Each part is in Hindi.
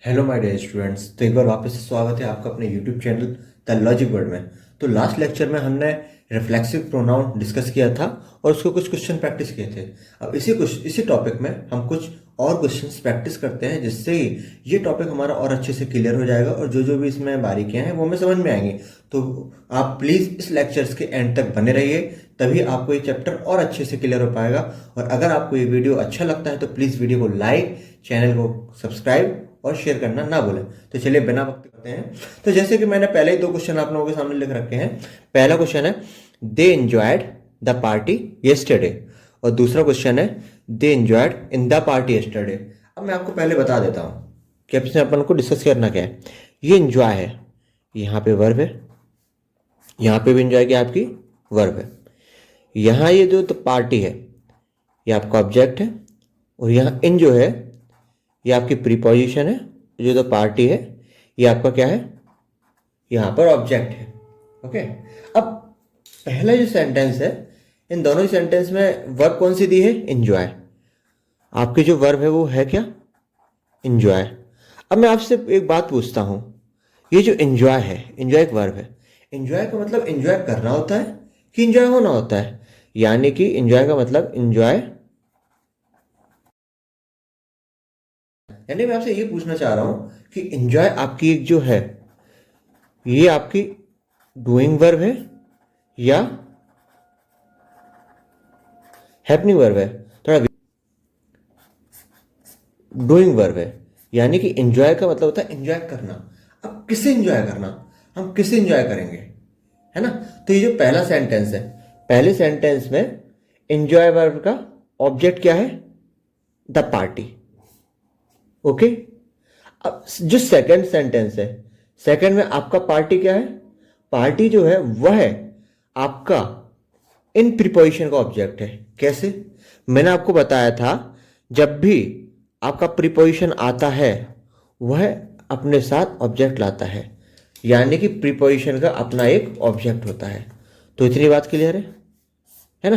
Hello my dear students. तो एक बार वापस से स्वागत है आपका अपने YouTube channel the logic word में। तो लास्ट लेक्चर में हमने रिफ्लेक्सिव प्रोनाउन डिस्कस किया था और उसको कुछ क्वेश्चन प्रैक्टिस किए थे। अब इसी टॉपिक में हम कुछ और क्वेश्चंस प्रैक्टिस करते हैं, जिससे ये टॉपिक हमारा और अच्छे से क्लियर हो जाएगा और जो जो भी इसमें बारीकियां हैं वो हमें समझ में आएंगी। तो आप प्लीज़ इस लेक्चर्स के एंड तक बने रहिए, तभी आपको ये चैप्टर और अच्छे से क्लियर हो पाएगा। और अगर आपको ये वीडियो अच्छा लगता है तो प्लीज़ वीडियो को लाइक, चैनल को सब्सक्राइब और शेयर करना ना भूलें। तो चलिए बिना वक्त करते हैं। तो जैसे कि मैंने पहले ही दो क्वेश्चन आप लोगों के सामने लिख रखे हैं। पहला क्वेश्चन है they enjoyed the party yesterday, और दूसरा क्वेश्चन है they enjoyed in the party yesterday. अब मैं आपको पहले बता देता हूं कि अब इसमें अपन को डिस्कस करना क्या है। ये एंजॉय है, यहाँ पे वर्ब है, यहाँ पे भी एंजॉय की आपकी वर्ब है। यहाँ ये जो तो पार्टी है ये आपका ऑब्जेक्ट है, और यहाँ इन जो है ये आपकी प्रीपोजिशन है। जो द पार्टी है ये आपका क्या है, यहां पर ऑब्जेक्ट है। ओके। अब पहला जो सेंटेंस है, इन दोनों ही सेंटेंस में वर्ब कौन सी दी है, एंजॉय। आपकी जो वर्ब है वो है क्या, एंजॉय। अब मैं आपसे एक बात पूछता हूं, ये जो एंजॉय है, एंजॉय एक वर्ब है, एंजॉय का मतलब एंजॉय करना होता है कि एंजॉय होना होता है। यानी कि एंजॉय का मतलब एंजॉय, यानी मैं आपसे ये पूछना चाह रहा हूं कि एंजॉय आपकी एक जो है ये आपकी डूइंग वर्ब है या हैपनिंग वर्ब है। थोड़ा डूइंग वर्ब है, यानी कि एंजॉय का मतलब होता है एंजॉय करना। अब किसे एंजॉय करना, हम किसे एंजॉय करेंगे, है ना। तो ये जो पहला सेंटेंस है, पहले सेंटेंस में एंजॉय वर्ब का ऑब्जेक्ट क्या है, द पार्टी। ओके। अब जो सेकंड सेंटेंस है, सेकंड में आपका पार्टी क्या है, पार्टी जो है वह है आपका इन प्रीपोजिशन का ऑब्जेक्ट है। कैसे, मैंने आपको बताया था जब भी आपका प्रीपोजिशन आता है वह अपने साथ ऑब्जेक्ट लाता है, यानी कि प्रीपोजिशन का अपना एक ऑब्जेक्ट होता है। तो इतनी बात क्लियर है ना।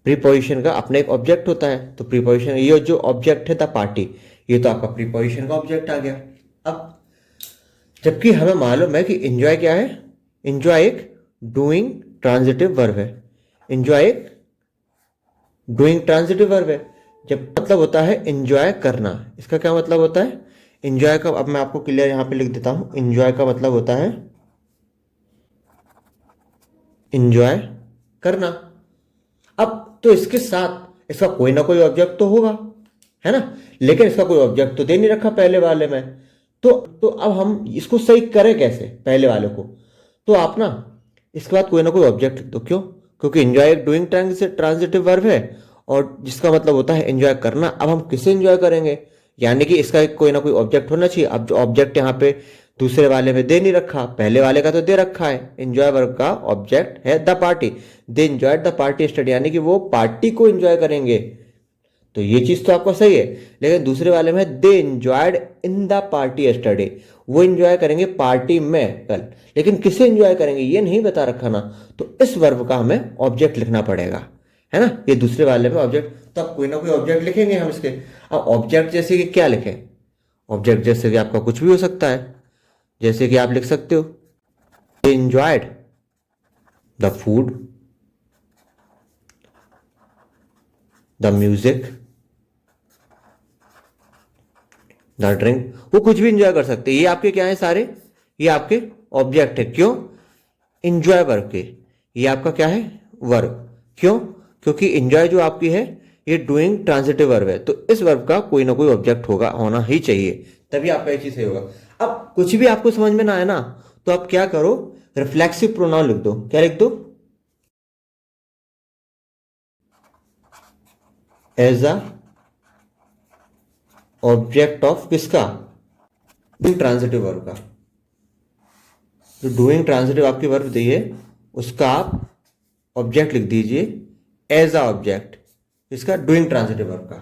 प्रीपोजिशन का अपना एक ऑब्जेक्ट होता है, तो प्रीपोजिशन ये जो ऑब्जेक्ट है द पार्टी, ये तो आपका प्रीपोजिशन का ऑब्जेक्ट आ गया। अब जबकि हमें मालूम है कि एंजॉय क्या है, एंजॉय एक डूइंग ट्रांजिटिव वर्ब है। एंजॉय एक डूइंग ट्रांजिटिव वर्ब है, जब मतलब होता है एंजॉय करना। इसका क्या मतलब होता है, एंजॉय का, अब मैं आपको क्लियर यहां पे लिख देता हूं। एंजॉय का मतलब होता है एंजॉय करना। अब तो इसके साथ इसका कोई ना कोई ऑब्जेक्ट तो होगा, है ना, लेकिन इसका कोई ऑब्जेक्ट तो दे नहीं रखा पहले वाले में। तो अब हम इसको सही करें कैसे, पहले वाले को। तो आप ना इसके बाद कोई ना कोई ऑब्जेक्ट लिख दो। क्यों, क्योंकि एंजॉय एक डूइंग ट्रांजिटिव वर्ब है और जिसका मतलब होता है एंजॉय करना। अब हम किसे एंजॉय करेंगे, यानी कि इसका एक कोई ना कोई ऑब्जेक्ट होना चाहिए। अब जो ऑब्जेक्ट यहाँ पे दूसरे वाले में दे नहीं रखा, पहले वाले का तो दे रखा है। एंजॉय वर्ब का ऑब्जेक्ट है the party, they enjoyed the party study, यानी कि वो पार्टी को एंजॉय करेंगे। तो ये चीज तो आपको सही है, लेकिन दूसरे वाले में they enjoyed in the party yesterday, वो एंजॉय करेंगे पार्टी में कल, लेकिन किसे एंजॉय करेंगे ये नहीं बता रखा ना। तो इस वर्ब का हमें ऑब्जेक्ट लिखना पड़ेगा, है ना। ये दूसरे वाले में ऑब्जेक्ट, तो अब कोई ना कोई ऑब्जेक्ट लिखेंगे हम इसके। अब ऑब्जेक्ट जैसे कि क्या लिखें, ऑब्जेक्ट जैसे कि आपका कुछ भी हो सकता है। जैसे कि आप लिख सकते हो they enjoyed the food, the music, the drink, वो कुछ भी इंजॉय कर सकते हैं। ये आपके क्या है सारे, ये आपके ऑब्जेक्ट है। क्यों, इंजॉय वर्ब के, ये आपका क्या है, वर्ब। क्यों, क्योंकि इंजॉय जो आपकी है ये डूइंग ट्रांजिटिव वर्ब है, तो इस वर्ब का कोई ना कोई ऑब्जेक्ट होगा, होना ही चाहिए, तभी आपका ये चीज सही होगा। अब कुछ भी आपको समझ में ना आए ना, तो आप क्या करो, रिफ्लेक्सिव प्रोनाउन लिख दो। क्या लिख दो, एज अ ऑब्जेक्ट ऑफ किसका, डूइंग ट्रांजिटिव वर्ब का। जो डूइंग ट्रांजिटिव आपकी वर्ब दी है उसका आप ऑब्जेक्ट लिख दीजिए एज अ ऑब्जेक्ट, इसका डूइंग ट्रांजिटिव वर्ब का।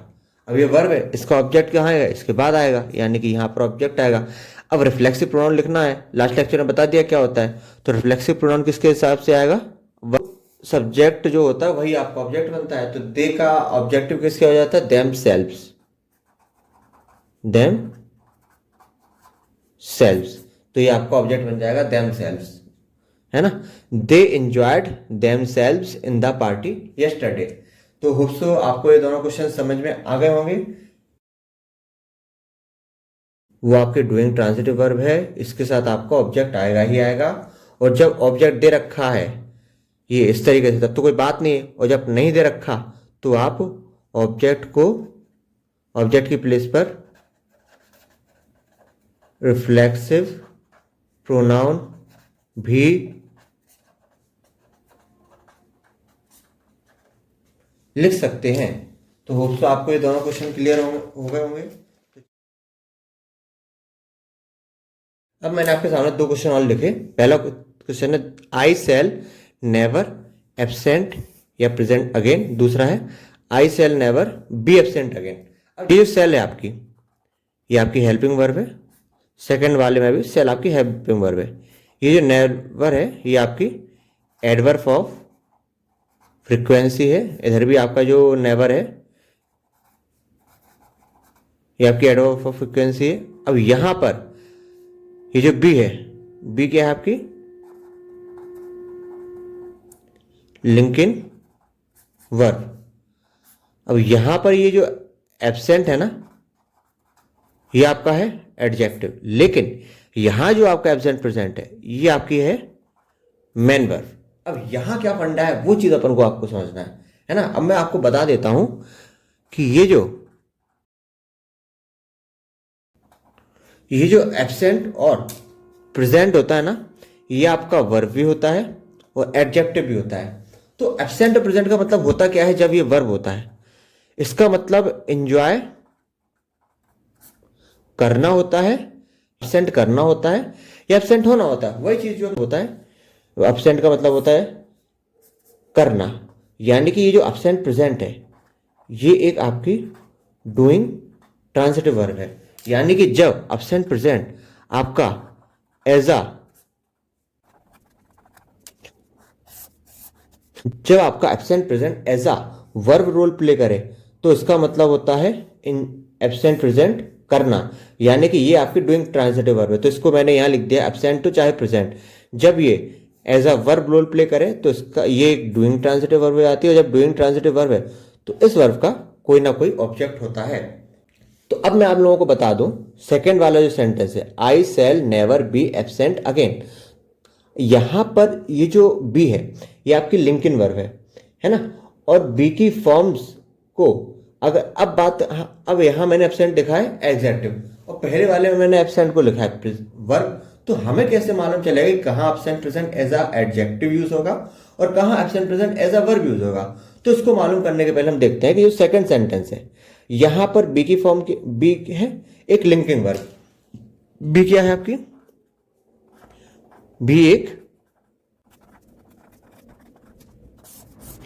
अब ये वर्ब है, इसका ऑब्जेक्ट कहाँ आएगा, इसके बाद आएगा, यानी कि यहां पर ऑब्जेक्ट आएगा। अब रिफ्लेक्सिव प्रोनाउन लिखना है, लास्ट लेक्चर में बता दिया क्या होता है। तो रिफ्लेक्सिव प्रोनाउन किसके हिसाब से आएगा, सब्जेक्ट जो होता है वही आपका ऑब्जेक्ट बनता है। तो दे का ऑब्जेक्टिव किसके हो जाता है, देम सेल्व्स, देम सेल्व्स, तो ये आपका ऑब्जेक्ट बन जाएगा देम सेल्व्स, है ना। They enjoyed themselves in the party yesterday. तो होप सो आपको ये दोनों क्वेश्चन समझ में आ गए होंगे। वो आपके डूइंग ट्रांजिटिव वर्ब है, इसके साथ आपका ऑब्जेक्ट आएगा ही आएगा। और जब ऑब्जेक्ट दे रखा है ये इस तरीके से तब तो कोई बात नहीं है, और जब नहीं दे रखा तो आप ऑब्जेक्ट को ऑब्जेक्ट की प्लेस पर रिफ्लेक्सिव प्रोनाउन भी लिख सकते हैं। तो होप सो आपको ये दोनों क्वेश्चन क्लियर हो गए होंगे। अब मैंने आपके सामने दो क्वेश्चन और लिखे। पहला क्वेश्चन है आई सेल नेवर एब्सेंट या प्रेजेंट अगेन। दूसरा है I shall never be absent again. अब ये जो सेल है आपकी, ये आपकी हेल्पिंग वर्ब है। सेकंड वाले में भी सेल आपकी हेल्पिंग वर्ब है। ये जो नेवर है ये आपकी एडवर्ब ऑफ फ्रीक्वेंसी है। इधर भी आपका जो नेवर है ये आपकी एडवर्ब ऑफ फ्रीक्वेंसी है। अब यहां पर ये जो बी है, बी क्या है आपकी लिंकिन वर्ब। अब यहां पर ये जो एब्सेंट है ना ये आपका है एडजेक्टिव, लेकिन यहां जो आपका एब्सेंट प्रेजेंट है ये आपकी है मेन वर्ब। अब यहां क्या फंडा है वो चीज अपन को आपको समझना है ना। अब मैं आपको बता देता हूं कि ये जो एब्सेंट और प्रेजेंट होता है ना ये आपका वर्ब भी होता है और एडजेक्टिव भी होता है। तो एब्सेंट और प्रेजेंट का मतलब होता क्या है जब ये वर्ब होता है, इसका मतलब एंजॉय करना होता है, एब्सेंट करना होता है या एब्सेंट होना होता है। वही चीज जो होता है एब्सेंट का मतलब होता है करना, यानी कि ये जो एब्सेंट प्रेजेंट है ये एक आपकी डूइंग ट्रांजिटिव वर्ब है। यानी कि जब एब्सेंट प्रेजेंट आपका जब आपका absent present as a verb role play करे तो इसका मतलब होता है इन एब्सेंट प्रेजेंट करना, यानी कि ये आपकी डूइंग ट्रांजिटिव वर्ब है। तो इसको मैंने यहां लिख दिया एब्सेंट टू चाहे प्रेजेंट, जब ये as a verb role play करे तो इसका ये एक डूइंग ट्रांजिटिव वर्ब आती है। और जब डूइंग ट्रांजिटिव वर्ब है तो इस वर्ब का कोई ना कोई ऑब्जेक्ट होता है। तो अब मैं आप लोगों को बता दूं सेकेंड वाला जो सेंटेंस है I shall never be absent again, यहां पर ये जो बी है ये आपकी लिंकिन वर्ब है ना। और बी की फॉर्म्स को अगर अब यहां मैंने एब्सेंट लिखा है एग्जेक्टिव और पहले वाले में मैंने एब्सेंट को लिखा है वर्ब। तो हमें कैसे मालूम चलेगा कि कहां absent present as a adjective use होगा और कहां absent present as a verb use होगा। तो इसको मालूम करने के पहले हम देखते हैं कि जो सेकंड सेंटेंस है यहां पर बी की फॉर्म की बी है एक लिंकिंग वर्ब। बी क्या है आपकी बी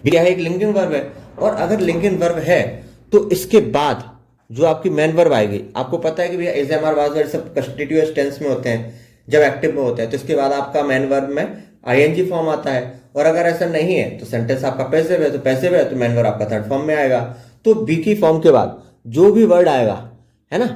क्या है एक लिंकिंग वर्ब है। और अगर लिंकिंग वर्ब है तो इसके बाद जो आपकी मेन वर्ब आएगी, आपको पता है कि भैया is am are was were सब कंस्टिट्यूएंट टेंस में होते हैं जब एक्टिव में होते हैं, तो इसके बाद आपका मेन वर्ब में आईएनजी फॉर्म आता है। और अगर ऐसा नहीं है तो सेंटेंस आपका पैसिव है, तो पैसिव है तो मेन वर्ब आपका थर्ड फॉर्म में आएगा। तो बी की फॉर्म के बाद जो भी वर्ड आएगा है ना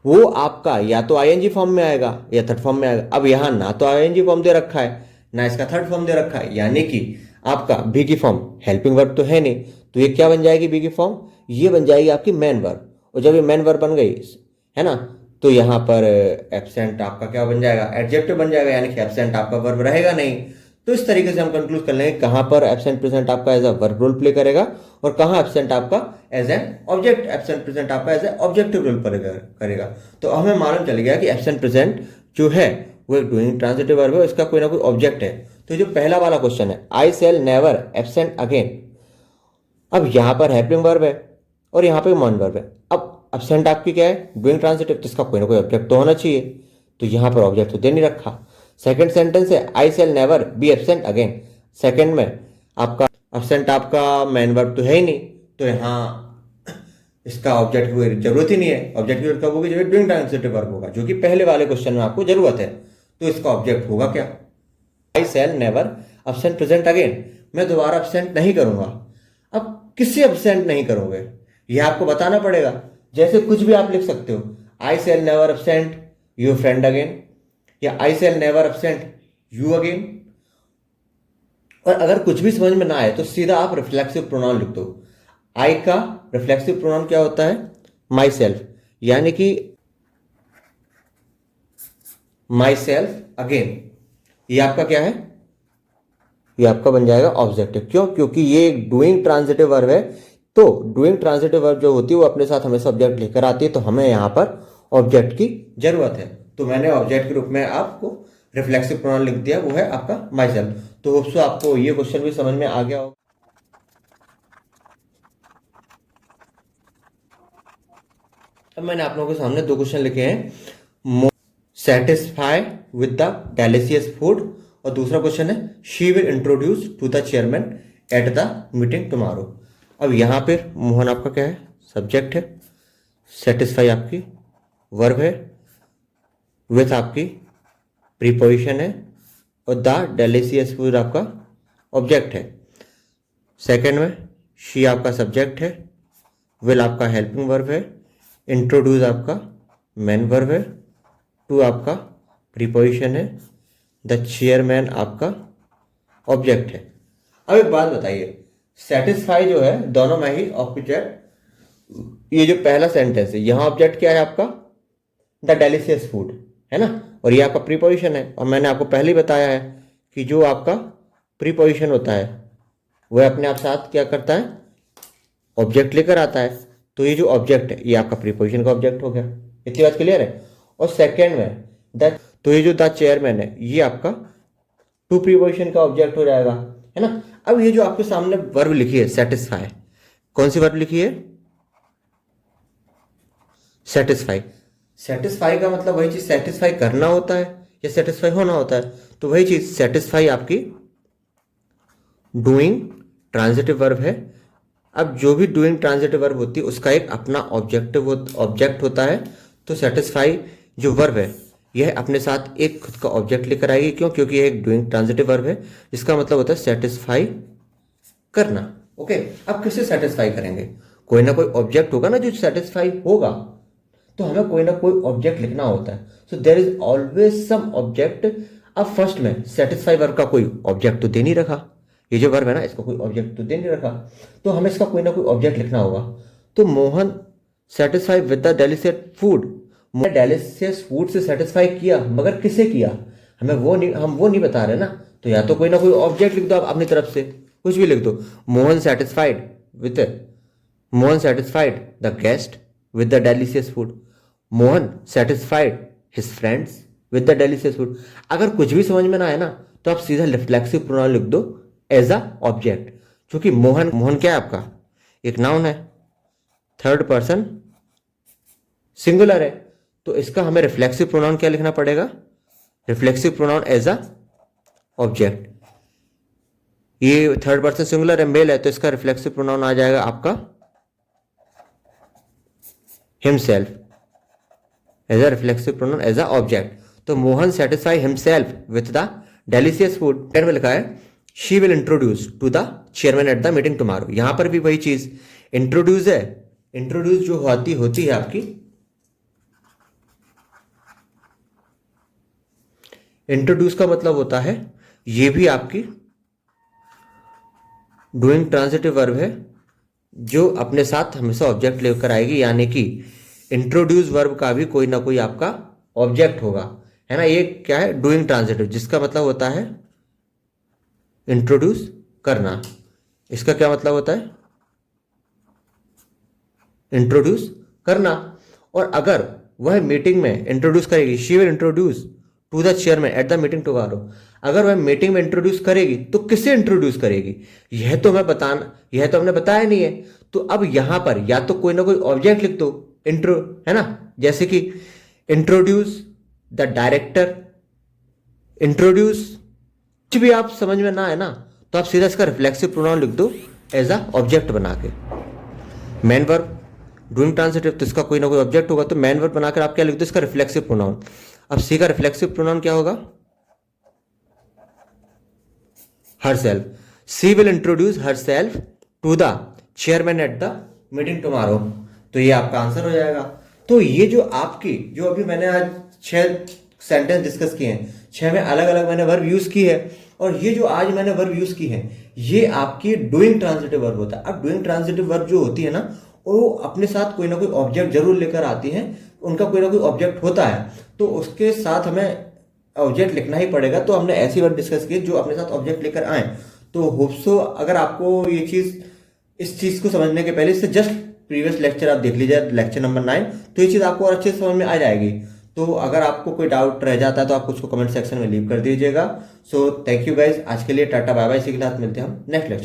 वो आपका या तो आईएनजी फॉर्म में आएगा या थर्ड फॉर्म में आएगा। अब यहां ना तो आईएनजी फॉर्म दे रखा है ना इसका थर्ड फॉर्म दे रखा है, यानी कि आपका बी की फॉर्म हेल्पिंग वर्ब तो है नहीं, तो ये क्या बन जाएगी बी की फॉर्म ये बन जाएगी आपकी मेन वर्ब। और जब ये मेन वर्ब बन गई है ना तो यहां पर एब्सेंट आपका क्या बन जाएगा एडजेक्टिव बन जाएगा, यानी कि एब्सेंट आपका वर्ब रहेगा नहीं। तो इस तरीके से हम कंक्लूड कर लेंगे कहां पर एब्सेंट प्रेजेंट आपका as a verb role play करेगा और कहां एब्सेंट आपका as an object absent present आपका as a objective role play करेगा। तो हमें मालूम चल गया कि एब्सेंट प्रेजेंट जो है वो एक डूइंग ट्रांजिटिव वर्ब है, इसका कोई ना कोई ऑब्जेक्ट है। तो जो पहला वाला क्वेश्चन है I shall never absent again, अब यहां पर हेल्पिंग वर्ब है और यहां पे नॉन वर्ब है। अब एब्सेंट आपकी क्या है डूइंग ट्रांजिटिव, तो इसका कोई ना कोई ऑब्जेक्ट तो होना चाहिए, तो यहां पर ऑब्जेक्ट तो दे नहीं रखा। सेकंड सेंटेंस है I shall never be absent again, second में आपका एब्सेंट आपका मेन वर्ब तो है ही नहीं, तो यहां इसका ऑब्जेक्ट की जरूरत ही नहीं है। ऑब्जेक्ट की जरूरत कब होगी जब डूइंग ट्रांजिटिव वर्ब होगा, जो कि पहले वाले क्वेश्चन में आपको जरूरत है। तो इसका ऑब्जेक्ट होगा क्या I shall never absent present again, मैं दोबारा एब्सेंट नहीं करूंगा। अब किससे एब्सेंट नहीं करोगे ये आपको बताना पड़ेगा। जैसे कुछ भी आप लिख सकते हो I shall never absent your friend again, या I shall never absent you again. और अगर कुछ भी समझ में ना आए तो सीधा आप रिफ्लेक्सिव प्रोनाउन लिख दो। आई का रिफ्लेक्सिव प्रोनाउन क्या होता है? माई सेल्फ, यानी कि माई सेल्फ अगेन, ये आपका क्या है? ये आपका बन जाएगा ऑब्जेक्टिव। क्यों? क्योंकि ये एक डूइंग ट्रांजिटिव वर्ब है, तो डूइंग ट्रांजिटिव वर्ब जो होती है वो अपने साथ हमेशा ऑब्जेक्ट लेकर आती है, तो हमें यहाँ पर ऑब्जेक्ट की जरूरत है। तो मैंने ऑब्जेक्ट के रूप में आपको रिफ्लेक्सिव प्रोनाउन लिख दिया, वो है आपका माई सेल्फ। तो होप सो आपको ये क्वेश्चन भी समझ में आ गया होगा। अब मैंने आप लोगों के सामने दो क्वेश्चन लिखे हैं, satisfy with the delicious food, और दूसरा क्वेश्चन है she will introduce to the chairman at the meeting tomorrow. अब यहां पर मोहन आपका क्या है? सब्जेक्ट है, सेटिस्फाई आपकी वर्ब है, विथ आपकी प्रीपोजिशन है, और द डेलिशियस फूड आपका ऑब्जेक्ट है। सेकंड में शी आपका सब्जेक्ट है, विल आपका हेल्पिंग वर्ब है, इंट्रोड्यूस आपका मेन वर्ब है, टू आपका प्रीपोजिशन है, द चेयरमैन आपका ऑब्जेक्ट है। अब एक बात बताइए, सेटिस्फाई जो है दोनों में ही ऑब्जेक्ट, ये जो पहला सेंटेंस है यहाँ ऑब्जेक्ट क्या है आपका? द डेलिशियस फूड है ना, और ये आपका प्रीपोजिशन है। और मैंने आपको पहले ही बताया है कि जो आपका प्रीपोजिशन होता है वह अपने आप साथ क्या करता है? ऑब्जेक्ट लेकर आता है। तो ये जो ऑब्जेक्ट है ये आपका प्रीपोजिशन का ऑब्जेक्ट हो गया। इतनी बात क्लियर है? और सेकेंड में द, तो ये जो द चेयरमैन है ये आपका टू प्रीपोजिशन का ऑब्जेक्ट हो जाएगा, है ना। अब ये जो आपके सामने वर्ब लिखी है सेटिस्फाई, कौन सी वर्ब लिखी है? सेटिस्फाई। सेटिस्फाई का मतलब वही चीज सेटिस्फाई करना होता है या सेटिस्फाई होना होता है? तो वही चीज सेटिस्फाई आपकी डूइंग ट्रांजिटिव वर्ब है। अब जो भी डूइंग ट्रांजिटिव वर्ब होती है उसका एक अपना ऑब्जेक्ट होता है। तो सेटिस्फाई जो वर्ब है यह अपने साथ एक खुद का ऑब्जेक्ट लेकर आएगी। क्यों? क्योंकि यह एक डूइंग ट्रांजिटिव वर्ब है जिसका मतलब होता है सेटिस्फाई करना। ओके, अब किससे सेटिस्फाई करेंगे? कोई ना कोई ऑब्जेक्ट होगा ना जो सेटिस्फाई होगा, तो हमें कोई ना कोई ऑब्जेक्ट लिखना होता है। So there is always some object. अब फर्स्ट में सेटिस्फाई वर्ब का कोई ऑब्जेक्ट तो दे नहीं रखा, ये जो वर्ब है ना इसका कोई ऑब्जेक्ट तो दे नहीं रखा, तो हमें इसका कोई ना कोई ऑब्जेक्ट लिखना होगा। तो Mohan satisfy with the delicious food, delicious food से सेटिस्फाई किया, मगर किसे किया हमें हम वो नहीं बता रहे ना। तो या तो कोई ना कोई ऑब्जेक्ट लिख दो आप अपनी तरफ से, कुछ भी लिख दो। Mohan satisfied the guest with the delicious food, Mohan satisfied his friends with the delicious food. अगर कुछ भी समझ में ना आए ना तो आप सीधा रिफ्लेक्सिव प्रोनाउन लिख दो एज अ ऑब्जेक्ट। क्योंकि मोहन क्या है आपका? एक नाउन है, थर्ड पर्सन सिंगुलर है, तो इसका हमें रिफ्लेक्सिव प्रोनाउन क्या लिखना पड़ेगा? Reflexive pronoun as a object. ये थर्ड पर्सन सिंगुलर है, मेल है, तो इसका रिफ्लेक्सिव प्रोनाउन आ जाएगा आपका himself as a reflexive pronoun as a object. तो Mohan satisfy himself with the delicious food. Ten में लिखा है she will introduce to the chairman at the meeting tomorrow. यहां पर भी वही चीज इंट्रोड्यूस है। इंट्रोड्यूस जो होती है आपकी, इंट्रोड्यूस का मतलब होता है ये भी आपकी डूइंग ट्रांजिटिव वर्ब है जो अपने साथ हमेशा ऑब्जेक्ट लेकर आएगी, यानी कि इंट्रोड्यूस वर्ब का भी कोई ना कोई आपका ऑब्जेक्ट होगा, है ना। ये क्या है? डूइंग ट्रांजिटिव, जिसका मतलब होता है इंट्रोड्यूस करना। इसका क्या मतलब होता है? इंट्रोड्यूस करना। और अगर वह मीटिंग में इंट्रोड्यूस करेगी, she will introduce to the chairman at the meeting tomorrow, अगर वह मीटिंग में इंट्रोड्यूस करेगी तो किसे इंट्रोड्यूस करेगी यह तो हमने बताया नहीं है। तो अब यहां पर या तो कोई ना कोई ऑब्जेक्ट लिख दो, इंट्रो, है ना, जैसे कि इंट्रोड्यूस द डायरेक्टर, इंट्रोड्यूस। कुछ भी आप समझ में ना है ना तो आप सीधा इसका रिफ्लेक्सिव प्रोनाउन लिख दो एज अ ऑब्जेक्ट बना के। मेन वर्ब डूइंग ट्रांजिटिव, तो इसका कोई ना कोई ऑब्जेक्ट होगा, तो मेन वर्ब बनाकर आप क्या लिख दो? इसका रिफ्लेक्सिव प्रोनाउन। अब सी का रिफ्लेक्सिव प्रोनाउन क्या होगा? Herself. She will introduce herself to the chairman at the meeting tomorrow. तो ये आपका आंसर हो जाएगा। तो ये जो अभी मैंने आज 6 सेंटेंस डिस्कस किए हैं, 6 में अलग अलग मैंने वर्ब यूज की है। और ये जो आज मैंने वर्ब यूज की है ये आपकी डूइंग ट्रांजिटिव वर्ब होता है। अब डूइंग ट्रांजिटिव वर्ब जो होती है ना वो अपने साथ कोई ना कोई ऑब्जेक्ट जरूर लेकर आती है, उनका कोई ना कोई ऑब्जेक्ट होता है, तो उसके साथ हमें ऑब्जेक्ट लिखना ही पड़ेगा। तो हमने ऐसी वर्ब डिस्कस की जो अपने साथ ऑब्जेक्ट लेकर आए। तो होप्सो अगर आपको ये चीज, इस चीज को समझने के पहले इससे जस्ट प्रीवियस लेक्चर आप देख लीजिए, लेक्चर नंबर 9, तो ये चीज आपको और अच्छे से समझ में आ जाएगी। तो अगर आपको कोई डाउट रह जाता है तो आप उसको कमेंट सेक्शन में लीव कर दीजिएगा। सो थैंक यू गाइज, आज के लिए टाटा बाय बाय, इसी के साथ मिलते हैं हम नेक्स्ट लेक्चर।